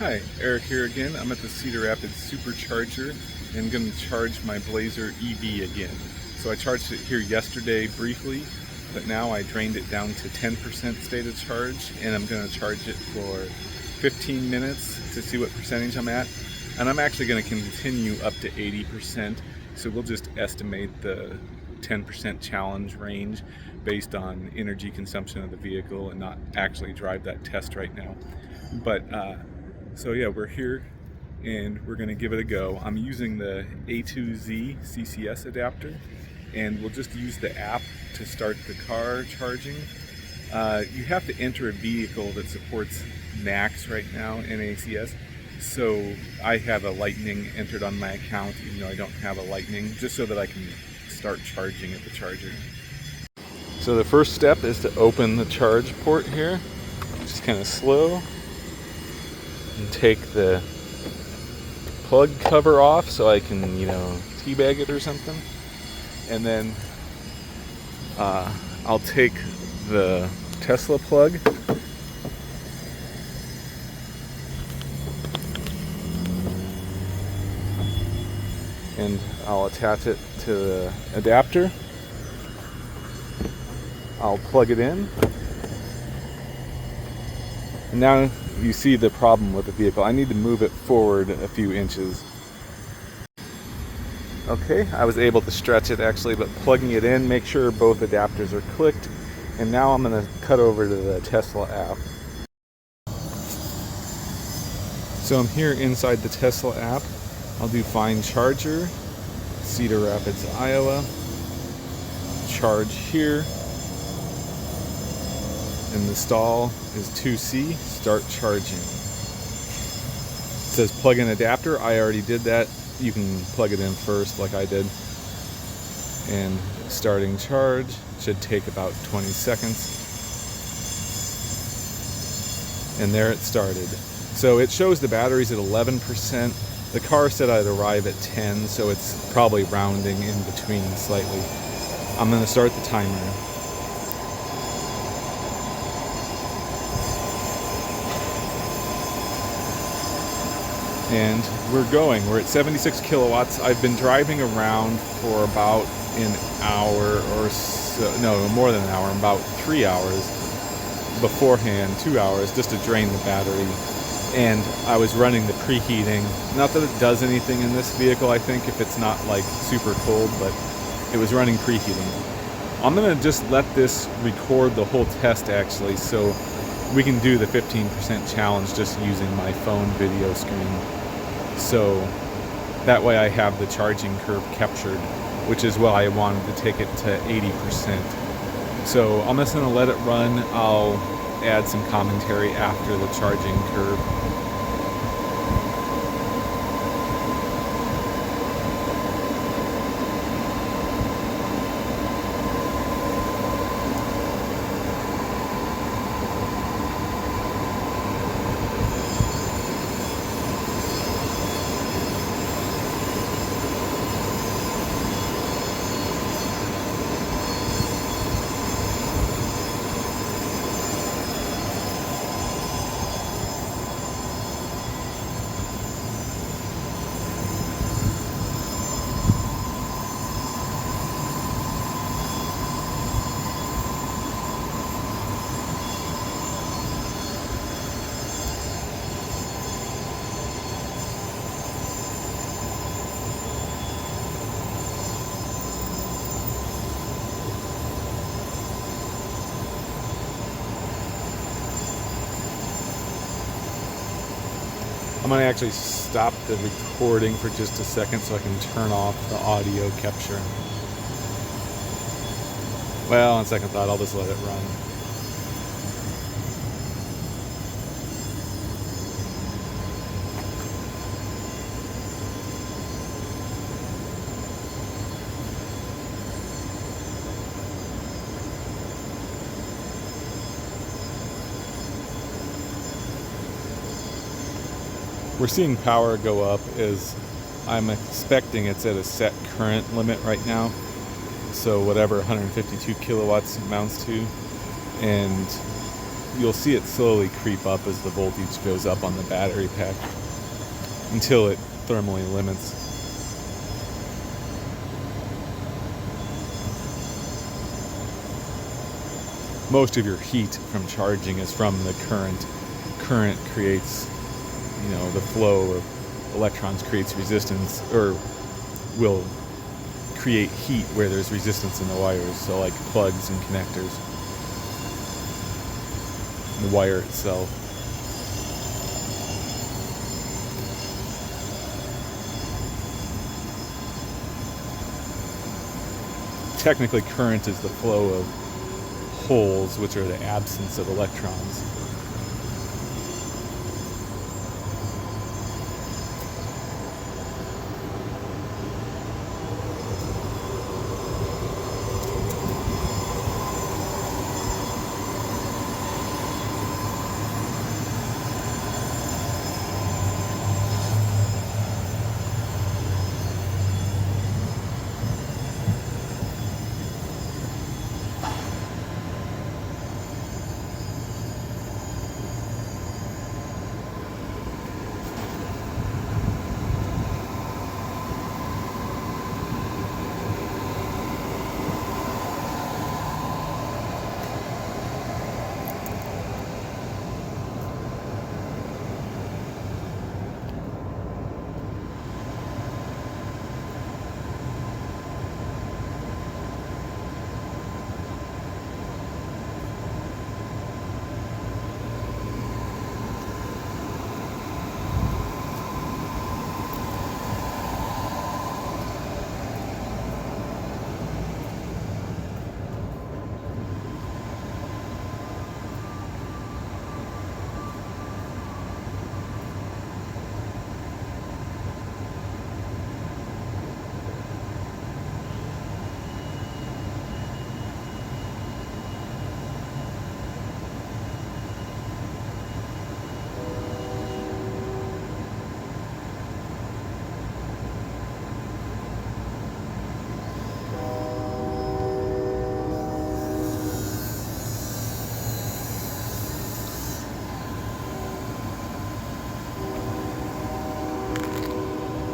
Hi, Eric here again. I'm at the Cedar Rapids Supercharger and going to charge my Blazer EV again. So I charged it here yesterday briefly, but now I drained it down to 10% state of charge, and I'm going to charge it for 15 minutes to see what percentage I'm at. And I'm actually going to continue up to 80%, so we'll just estimate the 10% challenge range based on energy consumption of the vehicle and not actually drive that test right now. But so yeah, we're here and we're gonna give it a go. I'm using the A2Z CCS adapter, and we'll just use the app to start the car charging. You have to enter a vehicle that supports NACS right now, NACS. So I have a Lightning entered on my account, even though I don't have a Lightning, just so that I can start charging at the charger. So the first step is to open the charge port here. Just kind of slow. And take the plug cover off so I can, teabag it or something. And then I'll take the Tesla plug and I'll attach it to the adapter. I'll plug it in. And now you see the problem with the vehicle. I need to move it forward a few inches. Okay, I was able to stretch it actually, but plugging it in, make sure both adapters are clicked. And now I'm going to cut over to the Tesla app. So I'm here inside the Tesla app. I'll do Find Charger, Cedar Rapids, Iowa. Charge here. And the stall is 2C, start charging. It says plug in adapter. I already did that. You can plug it in first like I did. And starting charge should take about 20 seconds. And there it started. So it shows the battery's at 11%. The car said I'd arrive at 10, so it's probably rounding in between slightly. I'm going to start the timer. And we're going. We're at 76 kilowatts. I've been driving around for about an hour or so, no, more than an hour, about 3 hours beforehand, 2 hours, just to drain the battery. And I was running the preheating. Not that it does anything in this vehicle, I think, if it's not like super cold, but it was running preheating. I'm gonna just let this record the whole test actually, so we can do the 15% challenge just using my phone video screen. So that way I have the charging curve captured, which is why I wanted to take it to 80%. So I'm just going to let it run. I'll add some commentary after the charging curve. I'm going to actually stop the recording for just a second so I can turn off the audio capture. Well, on second thought, I'll just let it run. We're seeing power go up as I'm expecting it's at a set current limit right now. So whatever 152 kilowatts amounts to. And you'll see it slowly creep up as the voltage goes up on the battery pack until it thermally limits. Most of your heat from charging is from the current. Current creates, the flow of electrons creates resistance, or will create heat where there's resistance in the wires, so like plugs and connectors, the wire itself. Technically, current is the flow of holes, which are the absence of electrons.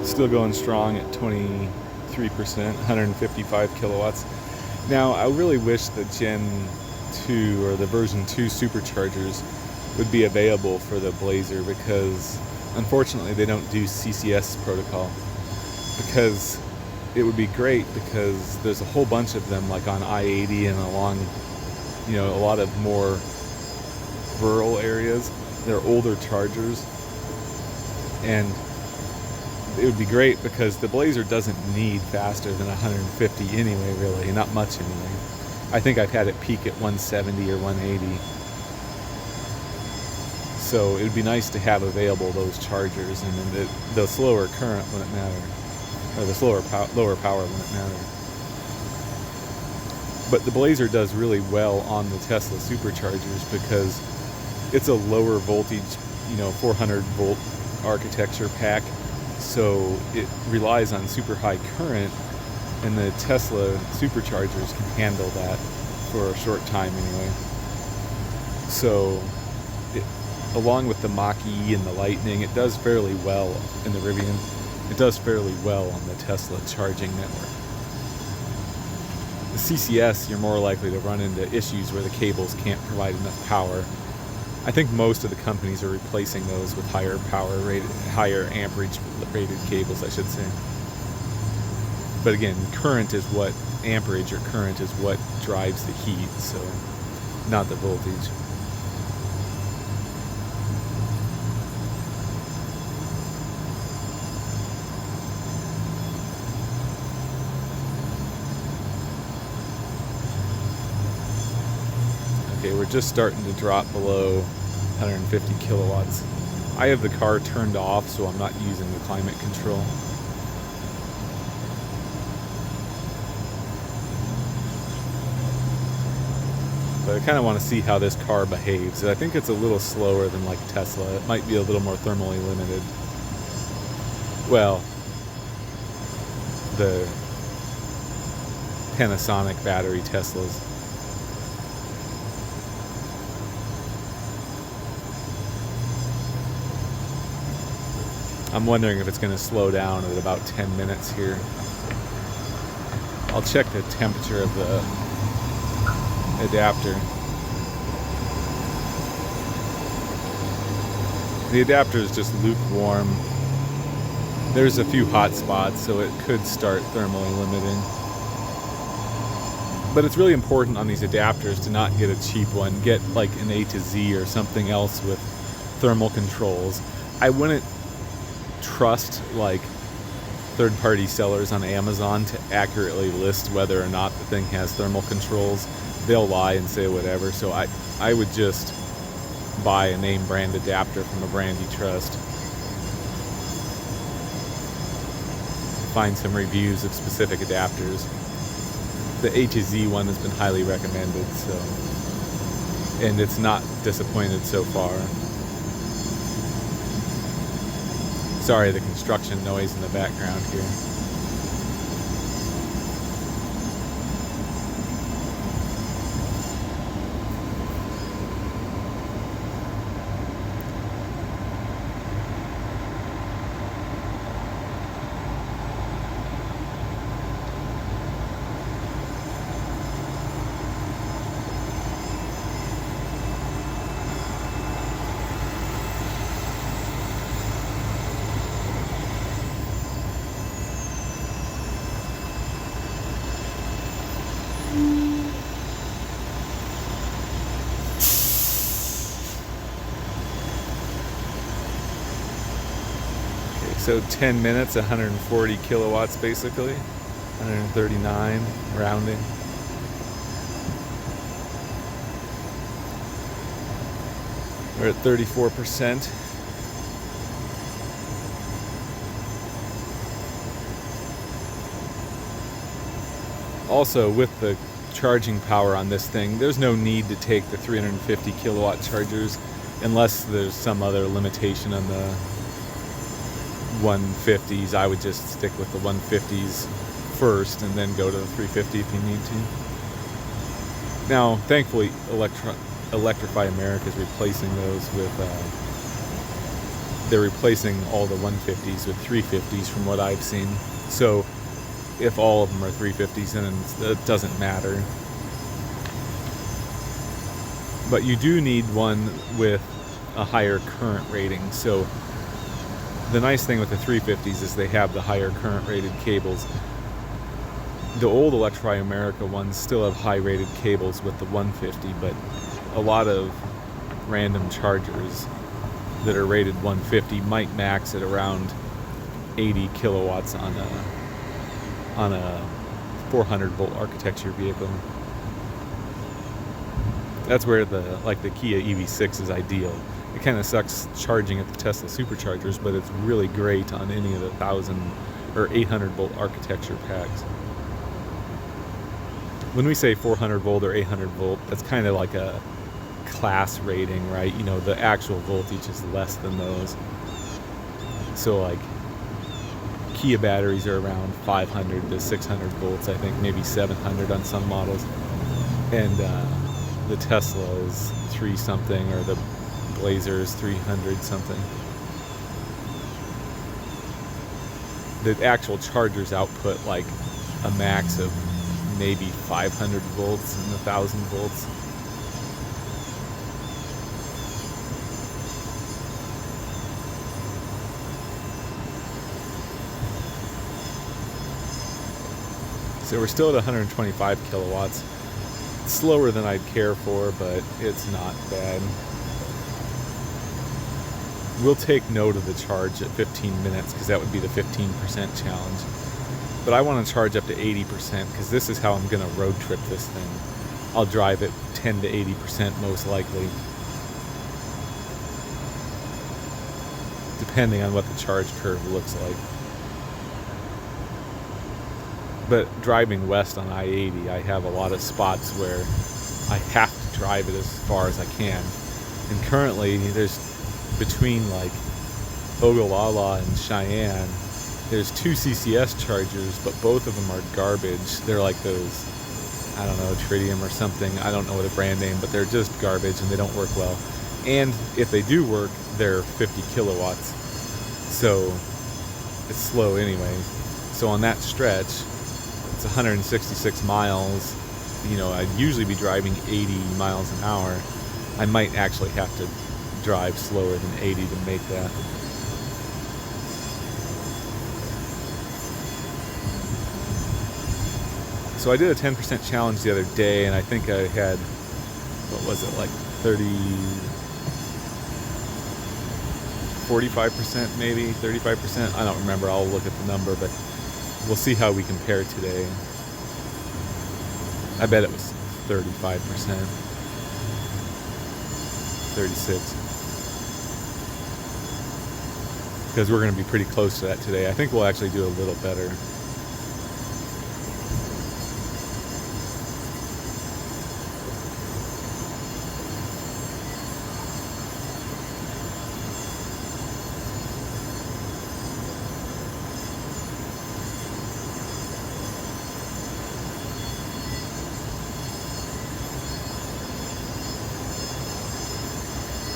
Still going strong at 23%, 155 kilowatts. Now, I really wish the Gen 2 or the version 2 superchargers would be available for the Blazer, because unfortunately they don't do CCS protocol. Because it would be great, because there's a whole bunch of them like on I-80 and along, a lot of more rural areas. They're older chargers, and it would be great because the Blazer doesn't need faster than 150 anyway, really, not much anyway. I think I've had it peak at 170 or 180. So it would be nice to have available those chargers, and then the slower current wouldn't matter, or the lower power wouldn't matter. But the Blazer does really well on the Tesla superchargers because it's a lower voltage, 400 volt architecture pack. So it relies on super high current, and the Tesla superchargers can handle that for a short time anyway. So along with the Mach-E and the Lightning, it does fairly well in the Rivian. It does fairly well on the Tesla charging network. The CCS, you're more likely to run into issues where the cables can't provide enough power. I think most of the companies are replacing those with higher amperage rated cables, I should say. But again, amperage or current is what drives the heat, so not the voltage. Okay, we're just starting to drop below 150 kilowatts. I have the car turned off, so I'm not using the climate control. But I kind of want to see how this car behaves. I think it's a little slower than like Tesla. It might be a little more thermally limited. Well, the Panasonic battery Teslas. I'm wondering if it's going to slow down at about 10 minutes here. I'll check the temperature of the adapter. The adapter is just lukewarm. There's a few hot spots, so it could start thermally limiting. But it's really important on these adapters to not get a cheap one. Get like an A to Z or something else with thermal controls. I wouldn't trust like third-party sellers on Amazon to accurately list whether or not the thing has thermal controls. They'll lie and say whatever, so I would just buy a name brand adapter from a brand you trust. Find some reviews of specific adapters. The A to Z one has been highly recommended, so, and it's not disappointed so far. Sorry, the construction noise in the background here. So 10 minutes, 140 kilowatts basically, 139 rounding. We're at 34%. Also, with the charging power on this thing, there's no need to take the 350 kilowatt chargers unless there's some other limitation on the 150s. I would just stick with the 150s first and then go to the 350 if you need to. Now, thankfully, Electrify America is replacing those with, they're replacing all the 150s with 350s from what I've seen. So if all of them are 350s, then it doesn't matter. But you do need one with a higher current rating. So the nice thing with the 350s is they have the higher current rated cables. The old Electrify America ones still have high rated cables with the 150, but a lot of random chargers that are rated 150 might max at around 80 kilowatts on a 400 volt architecture vehicle. That's where the Kia EV6 is ideal. It kind of sucks charging at the Tesla Superchargers, but it's really great on any of the 1000 or 800 volt architecture packs. When we say 400 volt or 800 volt, that's kind of like a class rating, right? You know, the actual voltage is less than those. So like Kia batteries are around 500 to 600 volts, I think, maybe 700 on some models. And the Tesla is 3 something, or the Blazer is 300 something. The actual chargers output like a max of maybe 500 volts and 1000 volts. So we're still at 125 kilowatts. It's slower than I'd care for, but it's not bad. We'll take note of the charge at 15 minutes because that would be the 15% challenge. But I want to charge up to 80% because this is how I'm going to road trip this thing. I'll drive it 10 to 80% most likely, depending on what the charge curve looks like. But driving west on I-80, I have a lot of spots where I have to drive it as far as I can. And currently, there's between like Ogallala and Cheyenne, there's 2 CCS chargers, but both of them are garbage. They're like those, I don't know, Tritium or something. I don't know the brand name, but they're just garbage and they don't work well. And if they do work, they're 50 kilowatts. so it's slow anyway. So on that stretch, it's 166 miles. You know, I'd usually be driving 80 miles an hour. I might actually have to drive slower than 80 to make that. So I did a 10% challenge the other day, and I think I had, what was it, like 45% maybe, 35%? I don't remember, I'll look at the number, but we'll see how we compare today. I bet it was 35%, 36. Because we're going to be pretty close to that today. I think we'll actually do a little better.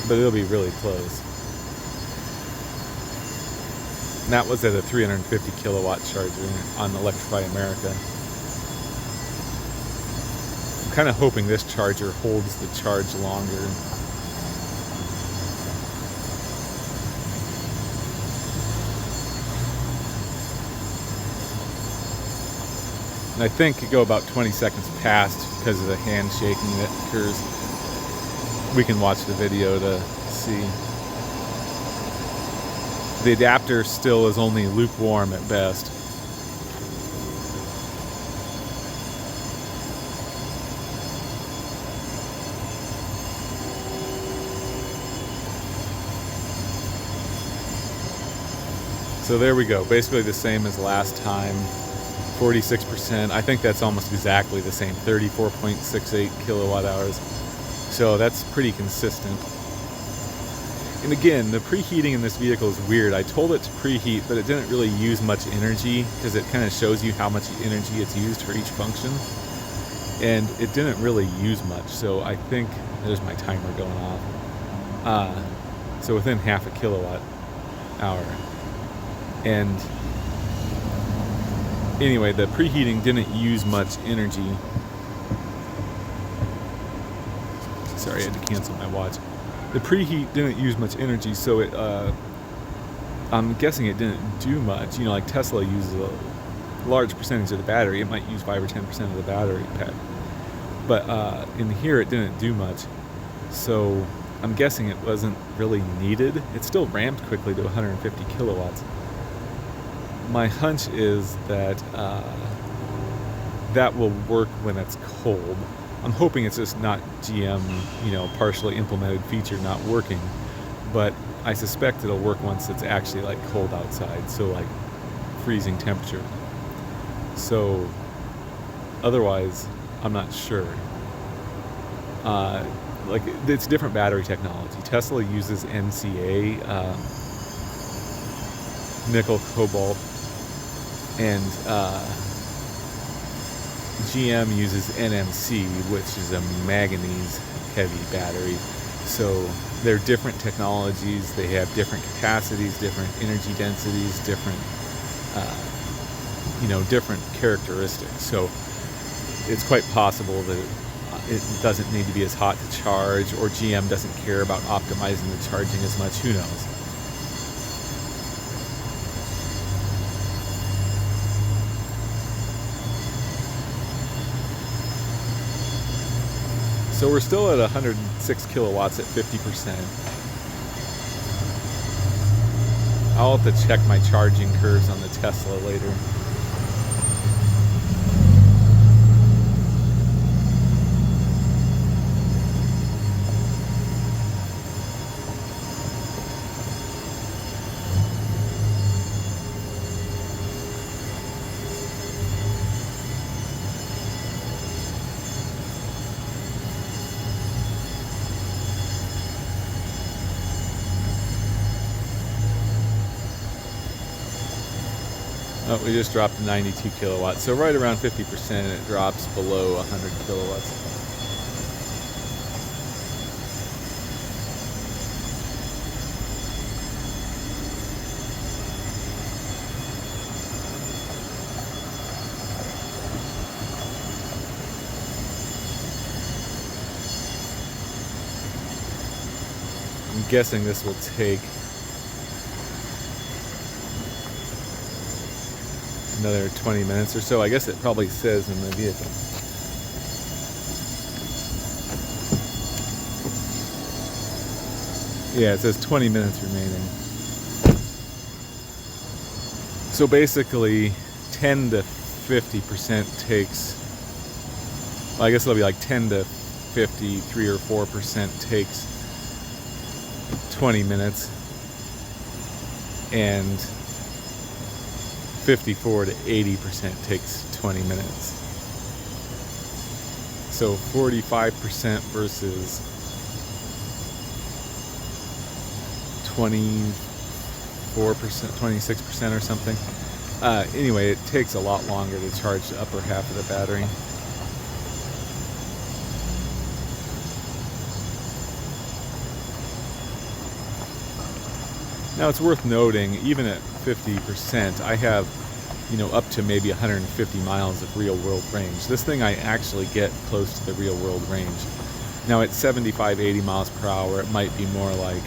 But it'll be really close. And that was at a 350 kilowatt charger on Electrify America. I'm kind of hoping this charger holds the charge longer. And I think it go about 20 seconds past because of the hand shaking that occurs. We can watch the video to see. The adapter still is only lukewarm at best. So there we go, basically the same as last time, 46%. I think that's almost exactly the same, 34.68 kilowatt hours. So that's pretty consistent. And again, the preheating in this vehicle is weird. I told it to preheat, but it didn't really use much energy because it kind of shows you how much energy it's used for each function. And it didn't really use much. So I think, there's my timer going off. So within half a kilowatt hour. And anyway, the preheating didn't use much energy. Sorry, I had to cancel my watch. The preheat didn't use much energy, so it, I'm guessing it didn't do much. You know, like Tesla uses a large percentage of the battery. It might use 5 or 10% of the battery pack. But in here, it didn't do much. So I'm guessing it wasn't really needed. It still ramped quickly to 150 kilowatts. My hunch is that that will work when it's cold. I'm hoping it's just not GM, you know, partially implemented feature not working, but I suspect it'll work once it's actually like cold outside, so like freezing temperature. So otherwise, I'm not sure. Like it's different battery technology. Tesla uses NCA, nickel, cobalt, and GM uses NMC, which is a manganese heavy battery. So they're different technologies. They have different capacities, different energy densities, different, you know, different characteristics. So it's quite possible that it doesn't need to be as hot to charge, or GM doesn't care about optimizing the charging as much. Who knows? So we're still at 106 kilowatts at 50%. I'll have to check my charging curves on the Tesla later. Oh, we just dropped to 92 kilowatts, so right around 50%, and it drops below 100 kilowatts. guessing this will take another 20 minutes or so. I guess it probably says in the vehicle. Yeah, it says 20 minutes remaining. So basically 10 to 50% takes, well, I guess it'll be like 10 to 53 or 4% takes 20 minutes, and 54 to 80% takes 20 minutes. So 45% versus 24%, 26% or something. Anyway, it takes a lot longer to charge the upper half of the battery. Now it's worth noting, even at 50%, I have, up to maybe 150 miles of real world range. This thing I actually get close to the real world range. Now at 75, 80 miles per hour, it might be more like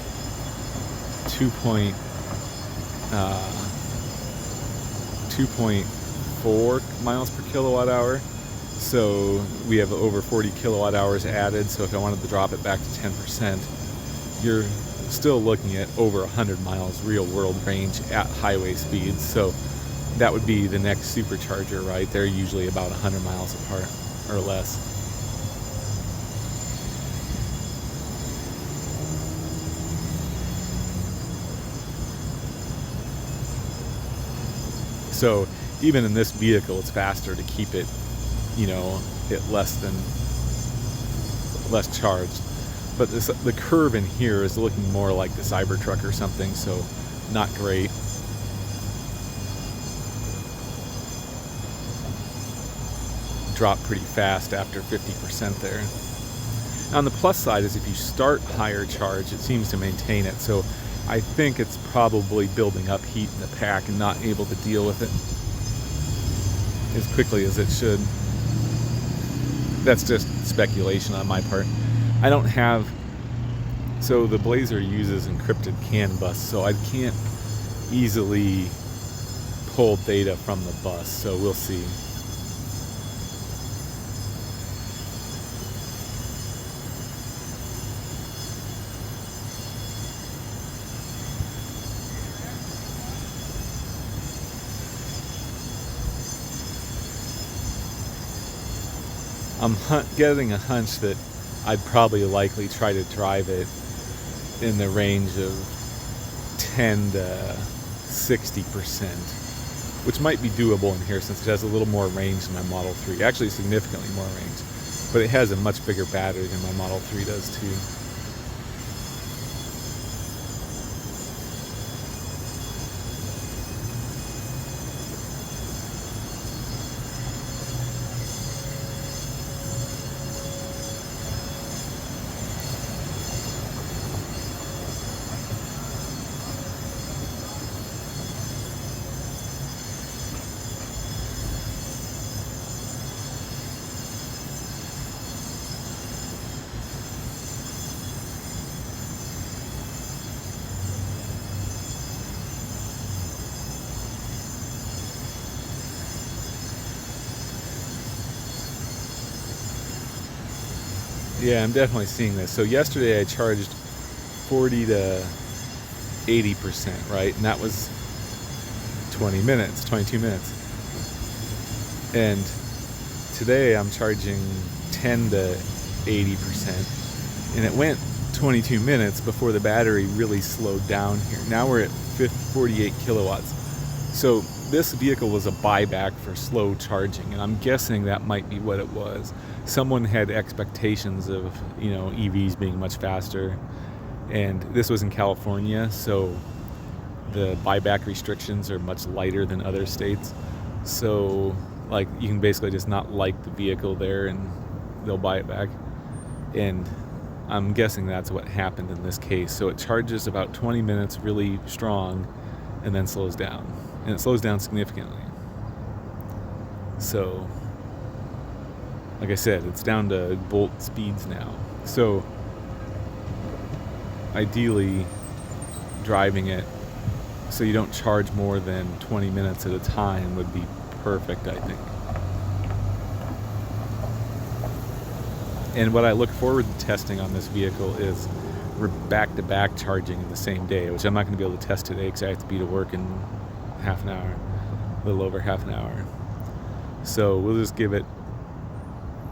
2.4 miles per kilowatt hour. So we have over 40 kilowatt hours added. So if I wanted to drop it back to 10%, you're still looking at over 100 miles real world range at highway speeds. So that would be the next Supercharger, right? They're usually about 100 miles apart or less. So even in this vehicle, it's faster to keep it, at less charged. But the curve in here is looking more like the Cybertruck or something, so not great. Drop pretty fast after 50% there. Now, on the plus side is if you start higher charge, it seems to maintain it. So I think it's probably building up heat in the pack and not able to deal with it as quickly as it should. That's just speculation on my part. I don't have, so the Blazer uses encrypted CAN bus, so I can't easily pull data from the bus, so we'll see. I'm getting a hunch that I'd probably likely try to drive it in the range of 10 to 60%, which might be doable in here since it has a little more range than my Model 3. Actually, significantly more range, but it has a much bigger battery than my Model 3 does too. Yeah, I'm definitely seeing this. So yesterday I charged 40 to 80%, right? And that was 22 minutes. And today I'm charging 10 to 80%. And it went 22 minutes before the battery really slowed down here. Now we're at 48 kilowatts. So this vehicle was a buyback for slow charging, and I'm guessing that might be what it was. Someone had expectations of, EVs being much faster, and this was in California, so the buyback restrictions are much lighter than other states. So, you can basically just not like the vehicle there, and they'll buy it back. And I'm guessing that's what happened in this case. So it charges about 20 minutes really strong, and then slows down. And it slows down significantly. So, like I said, it's down to Bolt speeds now. So, ideally driving it so you don't charge more than 20 minutes at a time would be perfect, I think. And what I look forward to testing on this vehicle is back-to-back charging in the same day, which I'm not going to be able to test today because I have to be to work in half an hour, a little over half an hour. So we'll just give it,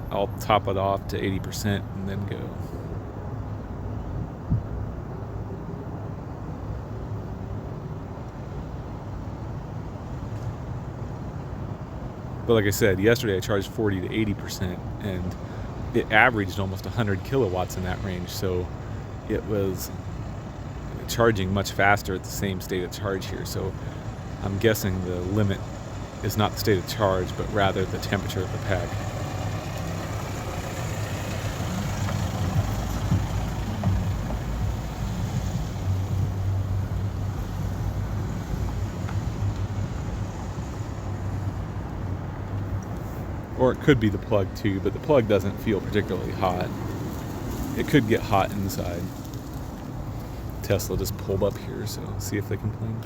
I'll top it off to 80% and then go. But like I said, yesterday I charged 40 to 80% and it averaged almost 100 kilowatts in that range, so it was charging much faster at the same state of charge here. So I'm guessing the limit is not the state of charge, but rather the temperature of the pack. Or it could be the plug too, but the plug doesn't feel particularly hot. It could get hot inside. Tesla just pulled up here, so see if they complain.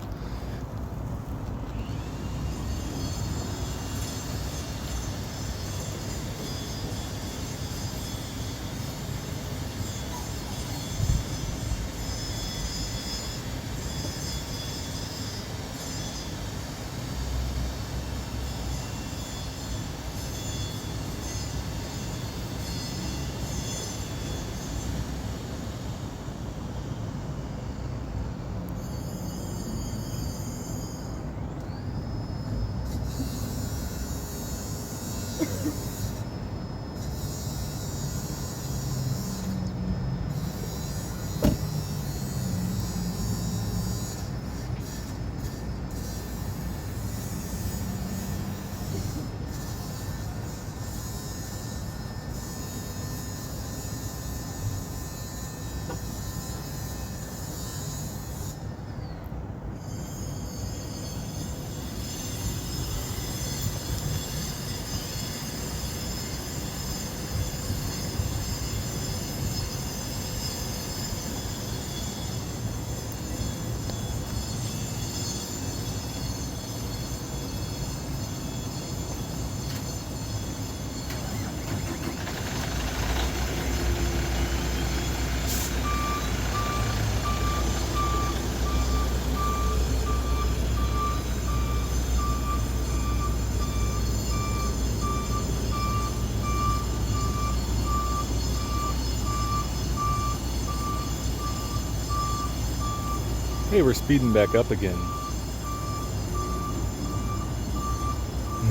Hey, we're speeding back up again.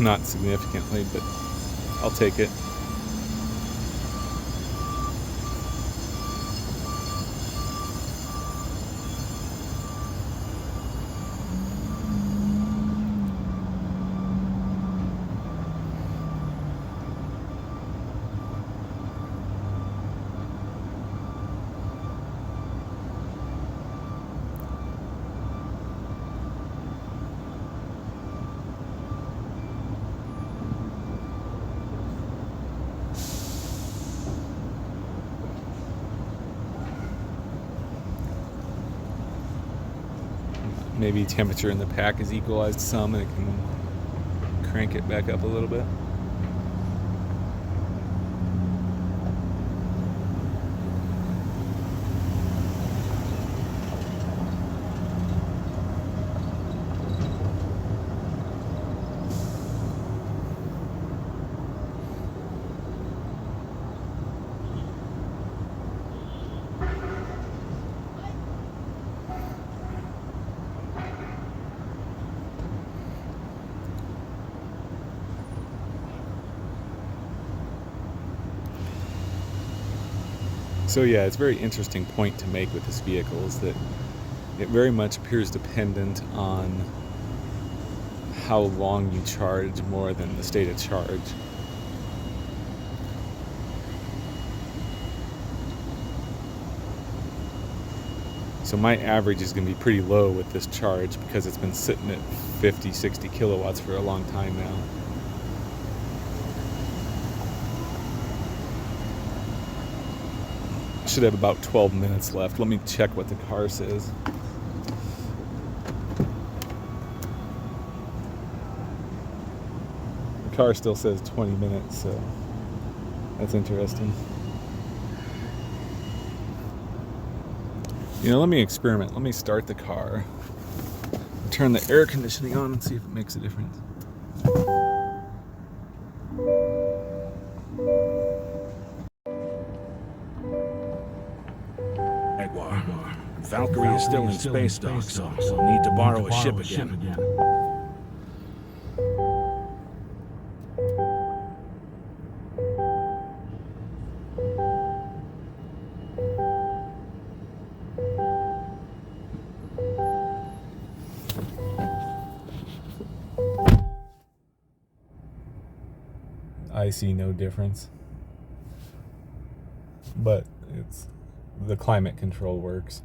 Not significantly, but I'll take it. Maybe temperature in the pack is equalized some and it can crank it back up a little bit. So yeah, it's a very interesting point to make with this vehicle is that it very much appears dependent on how long you charge more than the state of charge. So my average is going to be pretty low with this charge because it's been sitting at 50, 60 kilowatts for a long time now. should have about 12 minutes left. Let me check what the car says. The car still says 20 minutes, so that's interesting. You know, let me experiment. Let me start the car, turn the air conditioning on, and see if it makes a difference. Valkyrie is still in space dock, so we'll need to borrow a ship again. I see no difference, but it's the climate control works.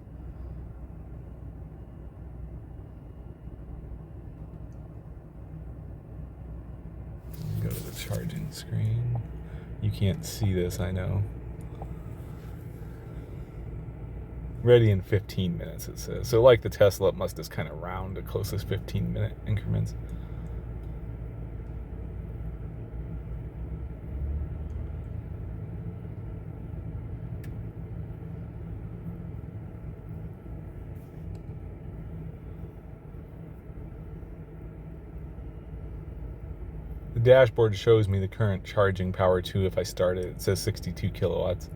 Go to the charging screen. You can't see this, I know. Ready in 15 minutes, it says. So like the Tesla, it must just kind of round to closest 15-minute increments. The dashboard shows me the current charging power too if I start it. It says 62 kilowatts.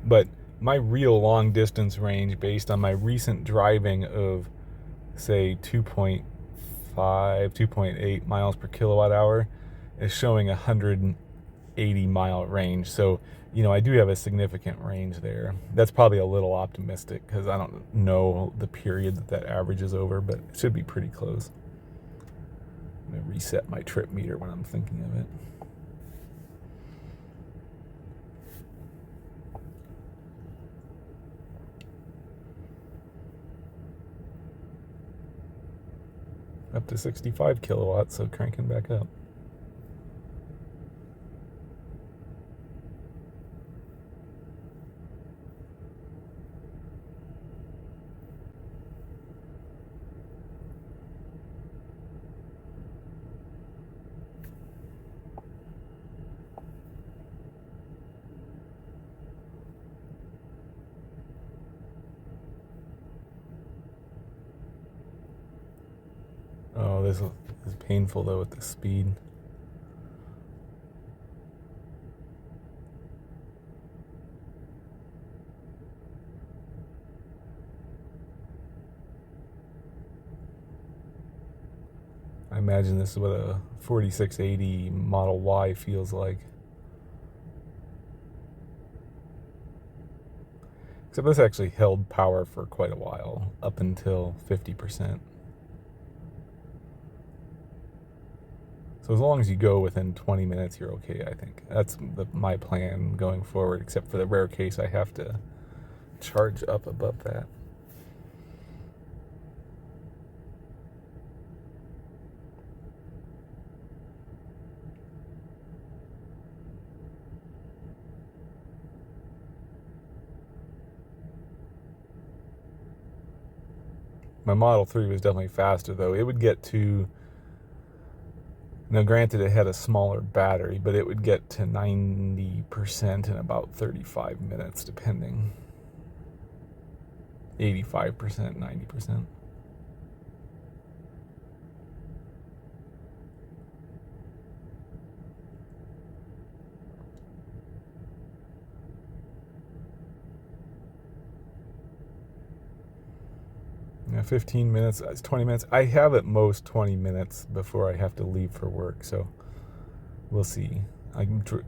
But my real long distance range based on my recent driving of, say, 2.5, 2.8 miles per kilowatt hour is showing a 180 mile range. So, you know, I do have a significant range there. That's probably a little optimistic because I don't know the period that average is over, but it should be pretty close. I'm going to reset my trip meter when I'm thinking of it. Up to 65 kilowatts, so cranking back up. Oh, this is painful though with the speed. I imagine this is what a 4680 Model Y feels like. Except this actually held power for quite a while, up until 50%. So as long as you go within 20 minutes, you're okay, I think. That's my plan going forward, except for the rare case I have to charge up above that. My Model 3 was definitely faster, though. It would get to... Now, granted, it had a smaller battery, but it would get to 90% in about 35 minutes, depending. 85%, 90%. Yeah, 15 minutes, 20 minutes. I have at most 20 minutes before I have to leave for work, so we'll see. I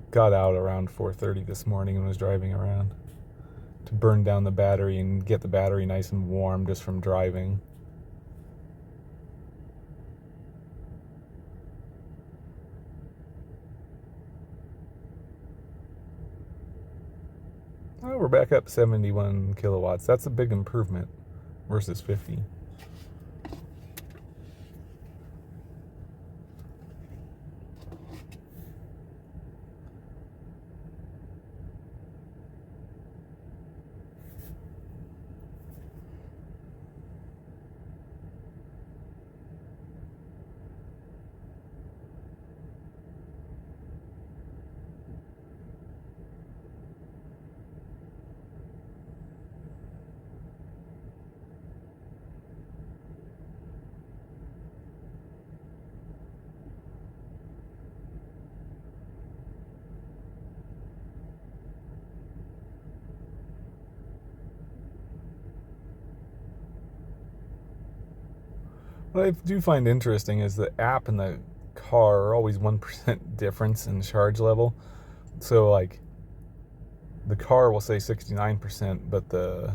got out around 4:30 this morning and was driving around to burn down the battery and get the battery nice and warm just from driving. Oh, we're back up 71 kilowatts. That's a big improvement versus 50. What I do find interesting is the app and the car are always 1% difference in charge level. So like the car will say 69%, but the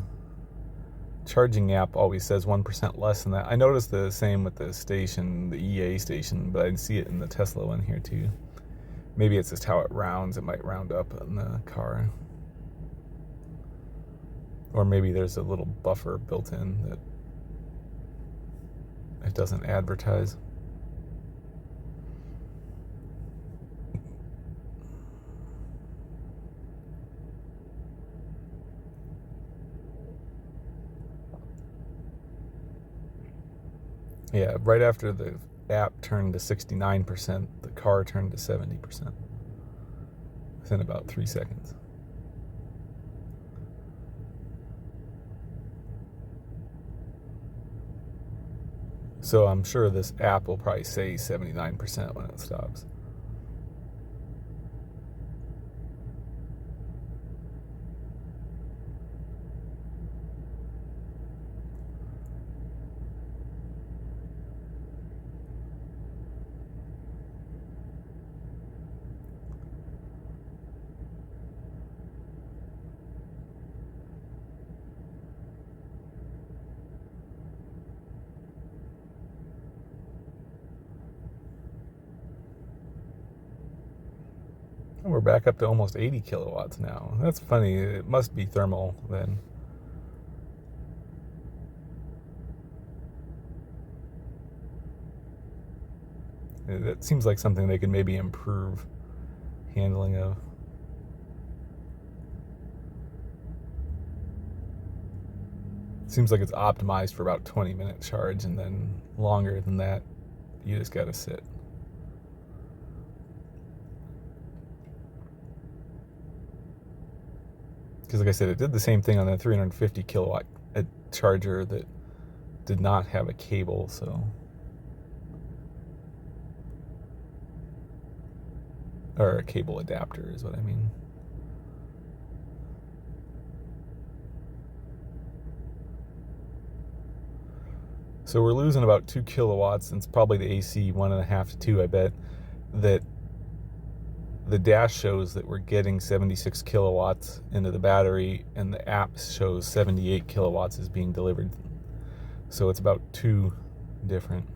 charging app always says 1% less than that. I noticed the same with the station, the EA station, but I see it in the Tesla one here too. Maybe it's just how it rounds. It might round up in the car. Or maybe there's a little buffer built in that it doesn't advertise. Yeah, right after the app turned to 69%, the car turned to 70% within about 3 seconds. So I'm sure this app will probably say 79% when it stops. We're back up to almost 80 kilowatts now. That's funny. It must be thermal then. It seems like something they could maybe improve handling of. It seems like it's optimized for about 20-minute charge, and then longer than that, you just gotta sit. Because like I said, it did the same thing on the 350 kilowatt charger that did not have a cable, so. Or a cable adapter is what I mean. So we're losing about 2 kilowatts, and it's probably the AC 1.5 to 2, I bet, that the dash shows that we're getting 76 kilowatts into the battery, and the app shows 78 kilowatts is being delivered. So it's about 2 different.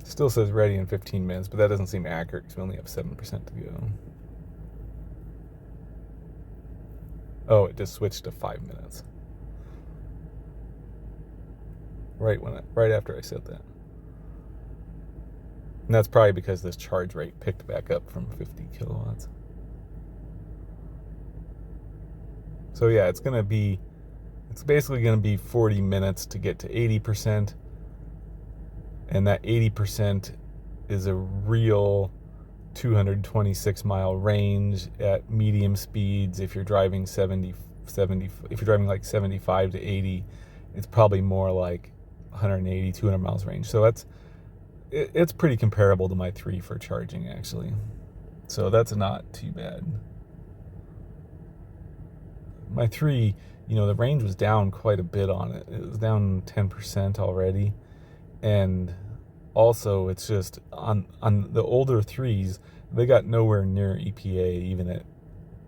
Still says ready in 15 minutes, but that doesn't seem accurate because we only have 7% to go. Oh, it just switched to 5 minutes. Right after I said that. And that's probably because this charge rate picked back up from 50 kilowatts. So yeah, it's basically going to be 40 minutes to get to 80%. And that 80% is a real 226 mile range at medium speeds. If you're driving if you're driving like 75 to 80, it's probably more like 180, 200 miles range. So it's pretty comparable to my 3 for charging, actually. So that's not too bad. My 3, the range was down quite a bit on it. It was down 10% already. And also, it's just on the older 3s, they got nowhere near EPA.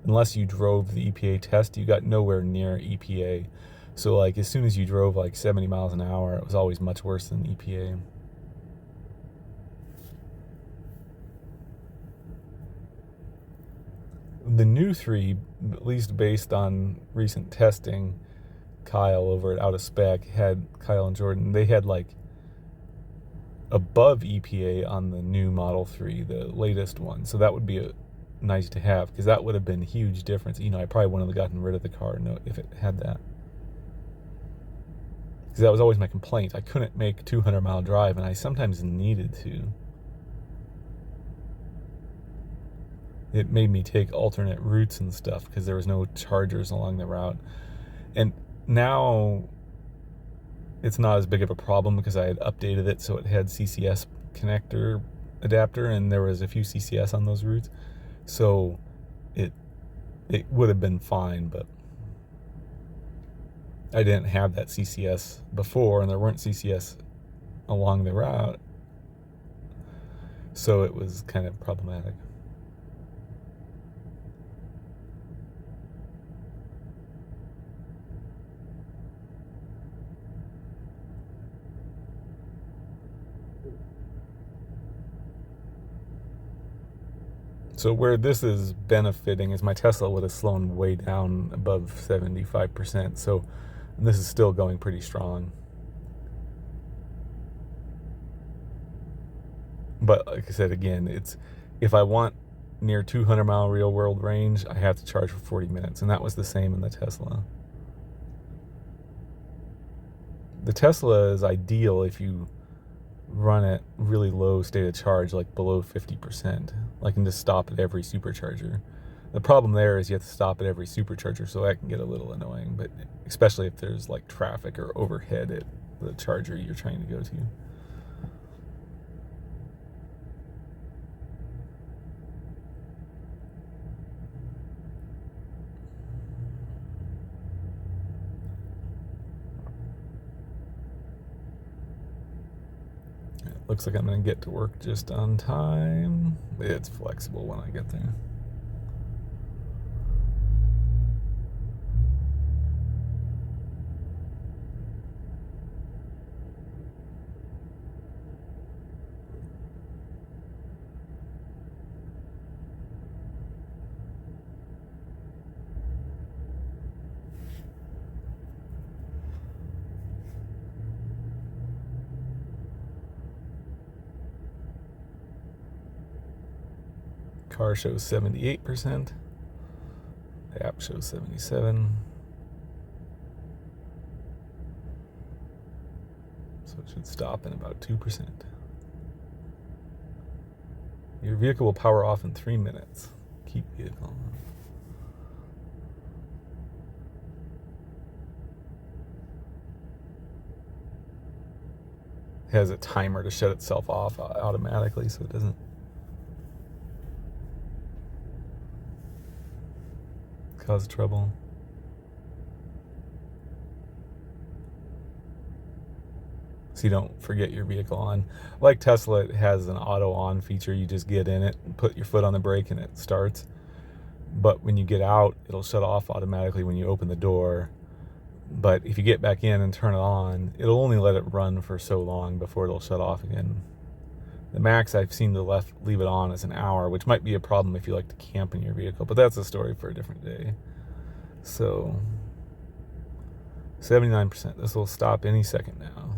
Unless you drove the EPA test, you got nowhere near EPA. So like as soon as you drove like 70 miles an hour, it was always much worse than EPA. The new 3, at least based on recent testing, Kyle over at Out of Spec Kyle and Jordan, they had like above EPA on the new Model 3, the latest one. So that would be nice to have, because that would have been a huge difference. I probably wouldn't have gotten rid of the car if it had that. Because that was always my complaint. I couldn't make 200-mile drive, and I sometimes needed to. It made me take alternate routes and stuff because there was no chargers along the route. And now it's not as big of a problem because I had updated it so it had CCS connector adapter, and there was a few CCS on those routes, so it would have been fine, but I didn't have that CCS before, and there weren't CCS along the route, so it was kind of problematic. So where this is benefiting is my Tesla would have slowed way down above 75%. So this is still going pretty strong. But like I said, again, it's if I want near 200-mile real world range, I have to charge for 40 minutes. And that was the same in the Tesla. The Tesla is ideal if you run at really low state of charge, like below 50%. I can just stop at every supercharger. The problem there is you have to stop at every supercharger, so that can get a little annoying, but especially if there's like traffic or overhead at the charger you're trying to go to. Looks like I'm going to get to work just on time. It's flexible when I get there. Car shows 78%. The app shows 77. So it should stop in about 2%. Your vehicle will power off in 3 minutes. Keep vehicle on. It has a timer to shut itself off automatically so it doesn't cause trouble. So you don't forget your vehicle on. Like Tesla, it has an auto on feature. You just get in it and put your foot on the brake and it starts. But when you get out, it'll shut off automatically when you open the door. But if you get back in and turn it on, it'll only let it run for so long before it'll shut off again. The max I've seen to leave it on is an hour, which might be a problem if you like to camp in your vehicle, but that's a story for a different day. So 79%. This will stop any second now.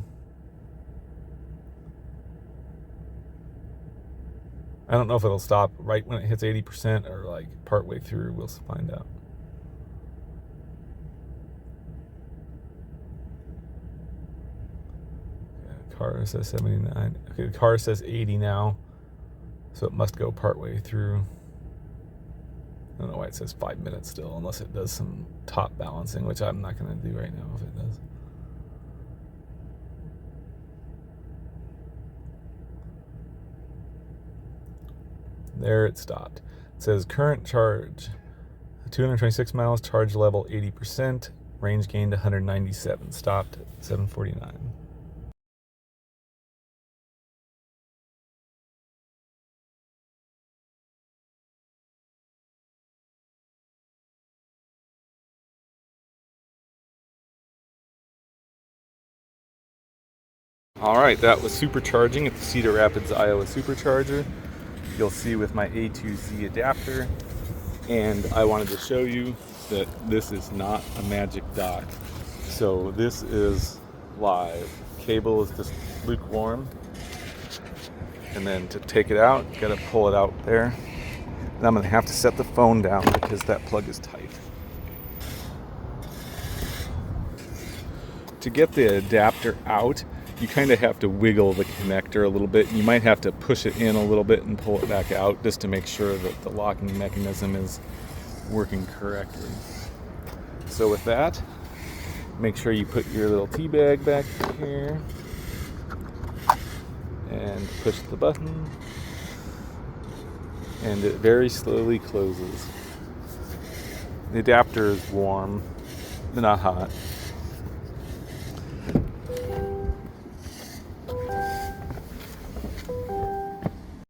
I don't know if it'll stop right when it hits 80% or like partway through. We'll find out. Car says 79. Okay, the car says 80 now, so it must go partway through. I don't know why it says 5 minutes still, unless it does some top balancing, which I'm not going to do right now if it does. There it stopped. It says current charge, 226 miles, charge level 80%, range gained 197, stopped at 749. All right, that was supercharging at the Cedar Rapids, Iowa Supercharger. You'll see with my A to Z adapter. And I wanted to show you that this is not a magic dock. So this is live. Cable is just lukewarm. And then to take it out, you gotta pull it out there. And I'm gonna have to set the phone down because that plug is tight. To get the adapter out, you kind of have to wiggle the connector a little bit. You might have to push it in a little bit and pull it back out just to make sure that the locking mechanism is working correctly. So with that, Make sure you put your little tea bag back here and push the button, and it very slowly closes. The adapter is warm, but not hot.